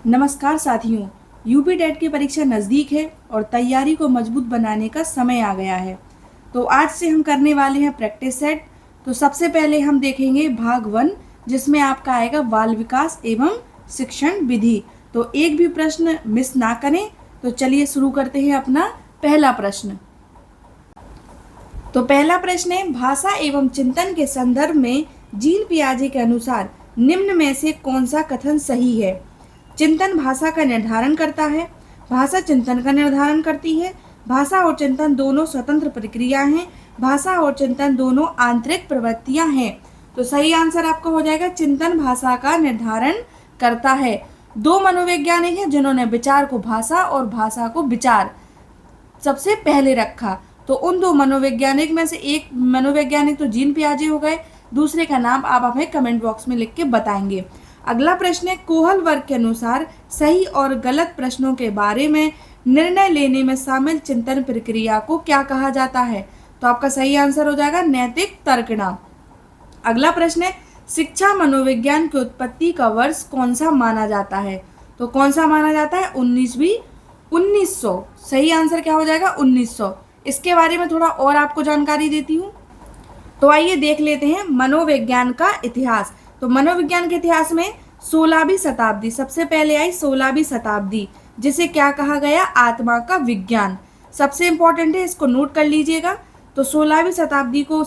नमस्कार साथियों। UP TET की परीक्षा नज़दीक है और तैयारी को मजबूत बनाने का समय आ गया है। तो आज से हम करने वाले हैं प्रैक्टिस सेट। तो सबसे पहले हम देखेंगे भाग 1, जिसमें आपका आएगा बाल विकास एवं शिक्षण विधि। तो एक भी प्रश्न मिस ना करें। तो चलिए शुरू करते हैं अपना पहला प्रश्न। तो पहला प्रश्न है, भाषा एवं चिंतन के संदर्भ में जीन पियाजे के अनुसार निम्न में से कौन सा कथन सही है? चिंतन भाषा का निर्धारण करता है, भाषा चिंतन का निर्धारण करती है, भाषा और चिंतन दोनों स्वतंत्र प्रक्रिया हैं, भाषा और चिंतन दोनों आंतरिक प्रवृत्तियां हैं। तो सही आंसर आपका हो जाएगा चिंतन भाषा का निर्धारण करता है। दो मनोवैज्ञानिक हैं जिन्होंने विचार को भाषा और भाषा को विचार सबसे पहले रखा। तो उन दो मनोवैज्ञानिक में से एक मनोवैज्ञानिक तो जीन पियाजे हो गए, दूसरे का नाम आप हमें कमेंट बॉक्स में लिख के बताएंगे। अगला प्रश्न है, कोहल वर्ग के अनुसार सही और गलत प्रश्नों के बारे में निर्णय लेने में शामिल चिंतन प्रक्रिया को क्या कहा जाता है? तो आपका सही आंसर हो जाएगा नैतिक तर्कना। अगला प्रश्न है, शिक्षा मनोविज्ञान की उत्पत्ति का वर्ष कौन सा माना जाता है? तो कौन सा माना जाता है? 1900। सही आंसर क्या हो जाएगा? 1900। इसके बारे में थोड़ा और आपको जानकारी देती हूँ। तो आइए देख लेते हैं मनोविज्ञान का इतिहास। तो मनोविज्ञान के इतिहास में 16वीं शताब्दी सबसे पहले आई, 16वीं शताब्दी, जिसे क्या कहा गया? आत्मा का विज्ञान। सबसे इंपॉर्टेंट है, इसको नोट कर लीजिएगा। तो 16वीं शताब्दी को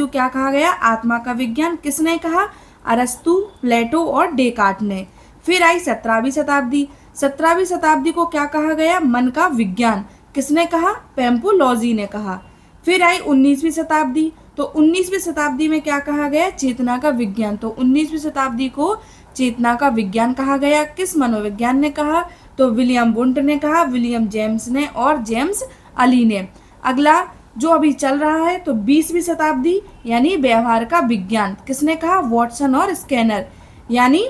क्या कहा गया? आत्मा का विज्ञान। किसने कहा? अरस्तु, प्लेटो और डेकार्ट ने। फिर आई 17वीं शताब्दी। 17वीं शताब्दी को क्या कहा गया? मन का विज्ञान। किसने कहा? पेम्पोलॉजी ने कहा। फिर आई 19वीं शताब्दी। तो 19वीं शताब्दी में क्या कहा गया? चेतना का विज्ञान। तो 19वीं शताब्दी को चेतना का विज्ञान कहा गया। किस मनोविज्ञान ने कहा? तो विलियम वुंट ने कहा, विलियम जेम्स ने और जेम्स अली ने। अगला जो अभी चल रहा है, तो 20वीं शताब्दी यानी व्यवहार का विज्ञान। किसने कहा? वॉटसन और स्कैनर। यानी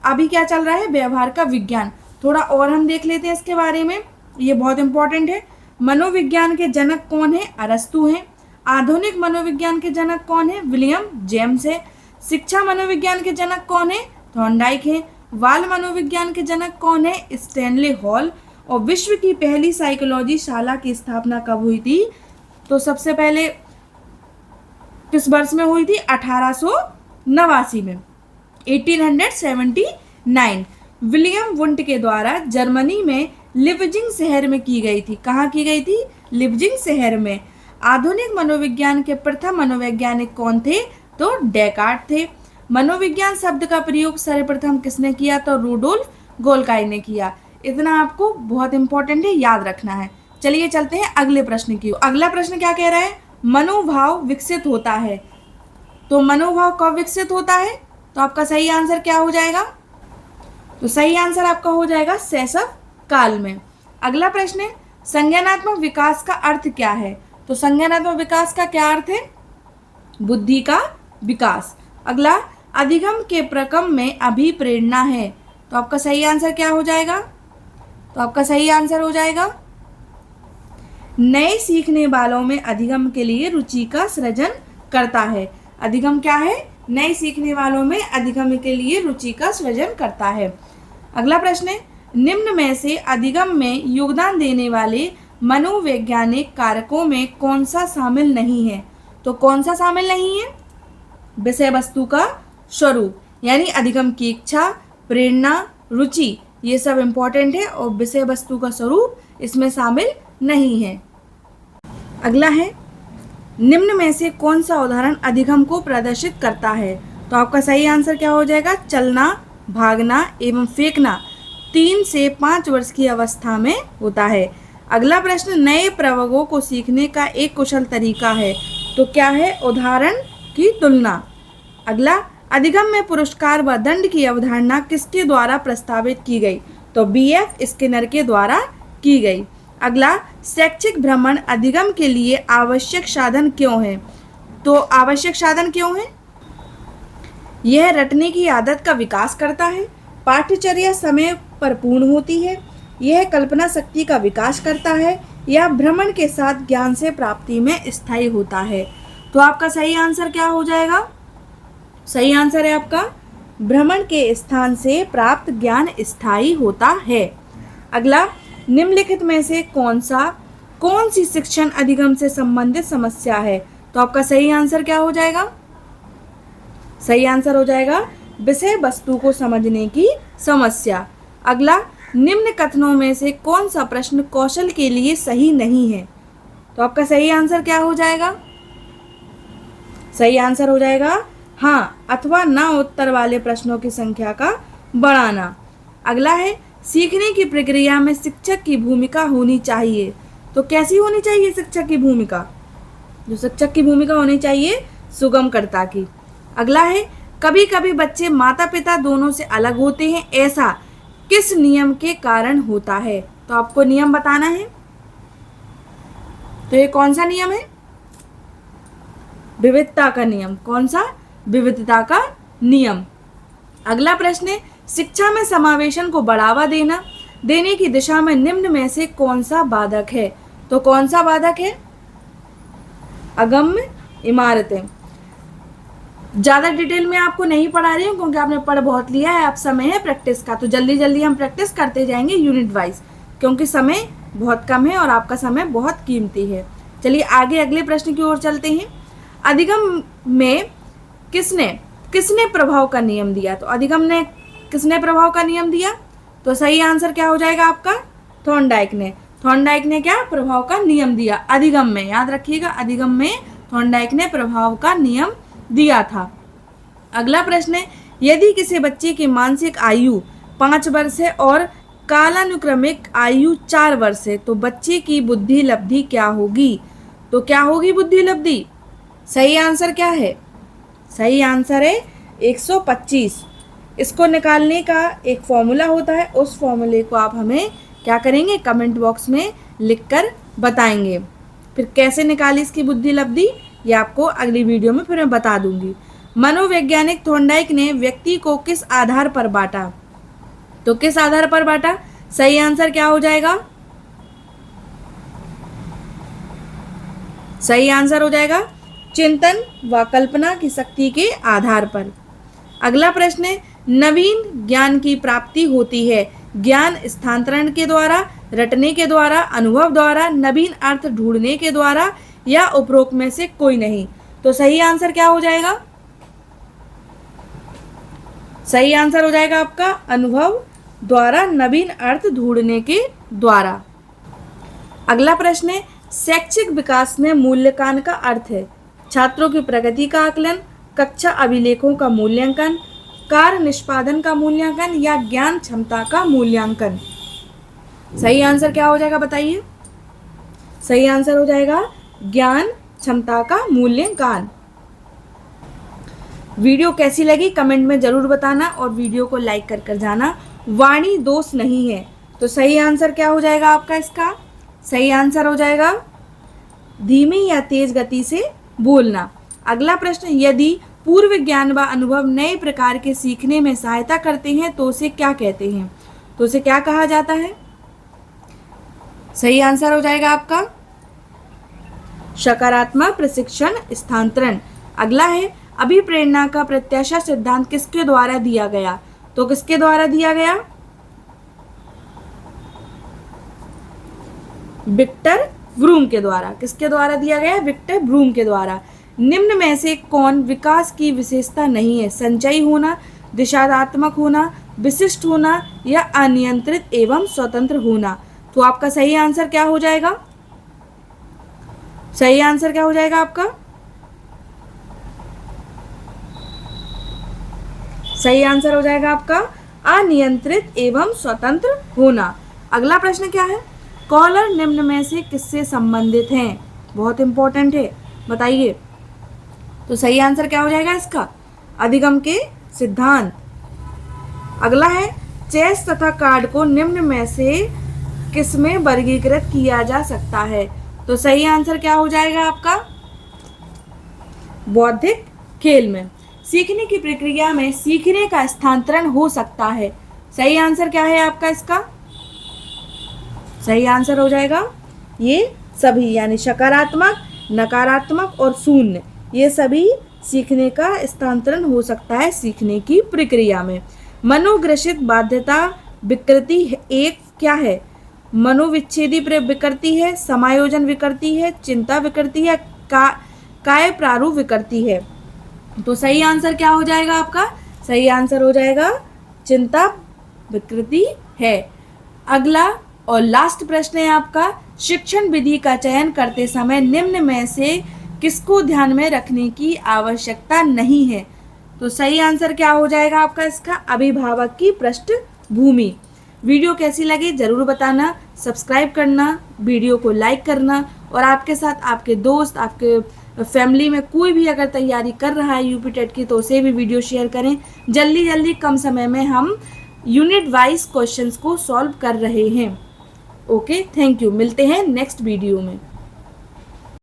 अभी क्या चल रहा है? व्यवहार का विज्ञान। थोड़ा और हम देख लेते हैं इसके बारे में, ये बहुत इंपॉर्टेंट है। मनोविज्ञान के जनक कौन है? अरस्तु हैं। आधुनिक मनोविज्ञान के जनक कौन है? विलियम जेम्स है। शिक्षा मनोविज्ञान के जनक कौन है? थॉर्नडाइक है। बाल मनोविज्ञान के जनक कौन है? Stanley hall. और विश्व की पहली साइकोलॉजी शाला की स्थापना कब हुई थी? तो सबसे पहले किस वर्ष में हुई थी? 1889 में, 1879। विलियम वुंट के द्वारा जर्मनी में लिपजिंग शहर में की गई थी। कहाँ की गई थी? लिपजिंग शहर में। आधुनिक मनोविज्ञान के प्रथम मनोवैज्ञानिक कौन थे? तो डेकार्ट थे। मनोविज्ञान शब्द का प्रयोग सर्वप्रथम किसने किया? तो रूडोल्फ गोल्काई ने किया। इतना आपको बहुत इंपॉर्टेंट है, याद रखना है। चलिए चलते हैं अगले प्रश्न की। अगला प्रश्न क्या कह रहा है? मनोभाव विकसित होता है। तो मनोभाव कब विकसित होता है? तो आपका सही आंसर क्या हो जाएगा? तो सही आंसर आपका हो जाएगा शैशव काल में। अगला प्रश्न है, संज्ञानात्मक विकास का अर्थ क्या है? तो संज्ञानात्मक विकास का क्या अर्थ है? बुद्धि का विकास। अगला, अधिगम के प्रकम में अभिप्रेरणा है। तो आपका सही आंसर क्या हो जाएगा? तो आपका सही आंसर हो जाएगा नए सीखने वालों में अधिगम के लिए रुचि का सृजन करता है। अधिगम क्या है? नए सीखने वालों में अधिगम के लिए रुचि का सृजन करता है। अगला प्रश्न है, निम्न में से अधिगम में योगदान देने वाले मनोवैज्ञानिक कारकों में कौन सा शामिल नहीं है? तो कौन सा शामिल नहीं है? विषय वस्तु का स्वरूप, यानी अधिगम की इच्छा, प्रेरणा, रुचि, ये सब इंपॉर्टेंट है और विषय वस्तु का स्वरूप इसमें शामिल नहीं है। अगला है, निम्न में से कौन सा उदाहरण अधिगम को प्रदर्शित करता है? तो आपका सही आंसर क्या हो जाएगा? चलना, भागना एवं फेंकना 3 से 5 वर्ष की अवस्था में होता है। अगला प्रश्न, नए प्रयोगों को सीखने का एक कुशल तरीका है। तो क्या है? उदाहरण की तुलना। अगला, अधिगम में पुरस्कार व दंड की अवधारणा किसके द्वारा प्रस्तावित की गई? तो BF स्किनर के द्वारा की गई। अगला, शैक्षिक भ्रमण अधिगम के लिए आवश्यक साधन क्यों है? तो आवश्यक साधन क्यों है? यह रटने की आदत का विकास करता है, पाठ्यचर्या समय पर पूर्ण होती है, यह कल्पना शक्ति का विकास करता है, या भ्रमण के साथ ज्ञान से प्राप्ति में स्थायी होता है। तो आपका सही आंसर क्या हो जाएगा? सही आंसर है आपका भ्रमण के स्थान से प्राप्त ज्ञान स्थायी होता है। अगला, निम्नलिखित में से कौन सी शिक्षण अधिगम से संबंधित समस्या है? तो आपका सही आंसर क्या हो जाएगा? सही आंसर हो जाएगा विषय वस्तु को समझने की समस्या। अगला, निम्न कथनों में से कौन सा प्रश्न कौशल के लिए सही नहीं है? तो आपका सही आंसर क्या हो जाएगा? सही आंसर हो जाएगा हाँ अथवा ना उत्तर वाले प्रश्नों की संख्या का बढ़ाना। अगला है, सीखने की प्रक्रिया में शिक्षक की भूमिका होनी चाहिए। तो कैसी होनी चाहिए शिक्षक की भूमिका? जो शिक्षक की भूमिका होनी चाहिए सुगमकर्ता की। अगला है, कभी कभी बच्चे माता पिता दोनों से अलग होते हैं, ऐसा किस नियम के कारण होता है? तो आपको नियम बताना है। तो ये कौन सा नियम है? विविधता का नियम। कौन सा? विविधता का नियम। अगला प्रश्न है, शिक्षा में समावेशन को बढ़ावा देने की दिशा में निम्न में से कौन सा बाधक है? तो कौन सा बाधक है? अगम्य इमारतें। ज़्यादा डिटेल में आपको नहीं पढ़ा रही हूँ क्योंकि आपने पढ़ बहुत लिया है, अब समय है प्रैक्टिस का। तो जल्दी जल्दी हम प्रैक्टिस करते जाएंगे यूनिट वाइज, क्योंकि समय बहुत कम है और आपका समय बहुत कीमती है। चलिए आगे अगले प्रश्न की ओर चलते हैं। अधिगम में किसने प्रभाव का नियम दिया? तो अधिगम ने किसने प्रभाव का नियम दिया? तो सही आंसर क्या हो जाएगा आपका? थॉर्नडाइक ने। थॉर्नडाइक ने क्या प्रभाव का नियम दिया? अधिगम में। याद रखिएगा, अधिगम में थॉर्नडाइक ने प्रभाव का नियम दिया था। अगला प्रश्न है, यदि किसी बच्चे की मानसिक आयु 5 वर्ष है और कालानुक्रमिक आयु 4 वर्ष है तो बच्चे की बुद्धि लब्धि क्या होगी? तो क्या होगी बुद्धि लब्धि? सही आंसर क्या है? सही आंसर है 125। इसको निकालने का एक फॉर्मूला होता है, उस फॉर्मूले को आप हमें क्या करेंगे? कमेंट बॉक्स में लिखकर बताएंगे। फिर कैसे निकाली इसकी बुद्धि लब्धि, ये आपको अगली वीडियो में फिर मैं बता दूंगी। मनोवैज्ञानिक थॉर्नडाइक ने व्यक्ति को किस आधार पर बांटा? तो किस आधार पर बांटा? सही आंसर क्या हो जाएगा? सही आंसर हो जाएगा चिंतन व कल्पना की शक्ति के आधार पर। अगला प्रश्न है, नवीन ज्ञान की प्राप्ति होती है ज्ञान स्थानांतरण के द्वारा, रटने के द्वारा, अनुभव द्वारा, नवीन अर्थ ढूंढने के द्वारा या उपरोक्त में से कोई नहीं। तो सही आंसर क्या हो जाएगा? सही आंसर हो जाएगा आपका अनुभव द्वारा, नवीन अर्थ ढूंढने के द्वारा। अगला प्रश्न है, शैक्षिक विकास में मूल्यांकन का अर्थ है छात्रों की प्रगति का आकलन, कक्षा अभिलेखों का मूल्यांकन, कार्य निष्पादन का मूल्यांकन या ज्ञान क्षमता का मूल्यांकन। सही आंसर क्या हो जाएगा बताइए? सही आंसर हो जाएगा ज्ञान क्षमता का मूल्यांकन। वीडियो कैसी लगी कमेंट में जरूर बताना और वीडियो को लाइक कर जाना। वाणी दोष नहीं है तो सही आंसर क्या हो जाएगा आपका? इसका सही आंसर हो जाएगा धीमी या तेज गति से बोलना। अगला प्रश्न, यदि पूर्व ज्ञान व अनुभव नए प्रकार के सीखने में सहायता करते हैं तो उसे क्या कहते हैं? तो उसे क्या कहा जाता है? सही आंसर हो जाएगा आपका सकारात्मक प्रशिक्षण स्थानांतरण। अगला है, अभिप्रेरणा का प्रत्याशा सिद्धांत किसके द्वारा दिया गया? तो किसके द्वारा दिया गया? विक्टर ब्रूम के द्वारा। किसके द्वारा दिया गया? विक्टर ब्रूम के द्वारा। निम्न में से कौन विकास की विशेषता नहीं है? संचयी होना, दिशात्मक होना, विशिष्ट होना या अनियंत्रित एवं स्वतंत्र होना। तो आपका सही आंसर क्या हो जाएगा? सही आंसर क्या हो जाएगा आपका? सही आंसर हो जाएगा आपका अनियंत्रित एवं स्वतंत्र होना। अगला प्रश्न क्या है? कॉलर निम्न में से किससे संबंधित हैं? बहुत इंपॉर्टेंट है, बताइए। तो सही आंसर क्या हो जाएगा इसका? अधिगम के सिद्धांत। अगला है, चेस तथा कार्ड को निम्न में से किसमें वर्गीकृत किया जा सकता है? तो सही आंसर क्या हो जाएगा आपका? बौद्धिक खेल में। सीखने की प्रक्रिया में सीखने का स्थानांतरण हो सकता है। सही आंसर क्या है आपका इसका? सही आंसर हो जाएगा ये सभी, यानी सकारात्मक, नकारात्मक और शून्य, ये सभी सीखने का स्थानांतरण हो सकता है सीखने की प्रक्रिया में। मनोग्रसित बाध्यता विकृति एक क्या है? मनोविच्छेदी विकृति है, समायोजन विकृति है, चिंता विकृति है, काय प्रारूप विकृति है। तो सही आंसर क्या हो जाएगा आपका? सही आंसर हो जाएगा चिंता विकृति है। अगला और लास्ट प्रश्न है आपका, शिक्षण विधि का चयन करते समय निम्न में से किसको ध्यान में रखने की आवश्यकता नहीं है? तो सही आंसर क्या हो जाएगा आपका इसका? अभिभावक की पृष्ठभूमि। वीडियो कैसी लगी जरूर बताना, सब्सक्राइब करना, वीडियो को लाइक करना और आपके साथ आपके दोस्त, आपके फैमिली में कोई भी अगर तैयारी कर रहा है यूपी टेट की तो उसे भी वीडियो शेयर करें। जल्दी कम समय में हम यूनिट वाइज क्वेश्चंस को सॉल्व कर रहे हैं। Okay, thank you. मिलते हैं नेक्स्ट वीडियो में।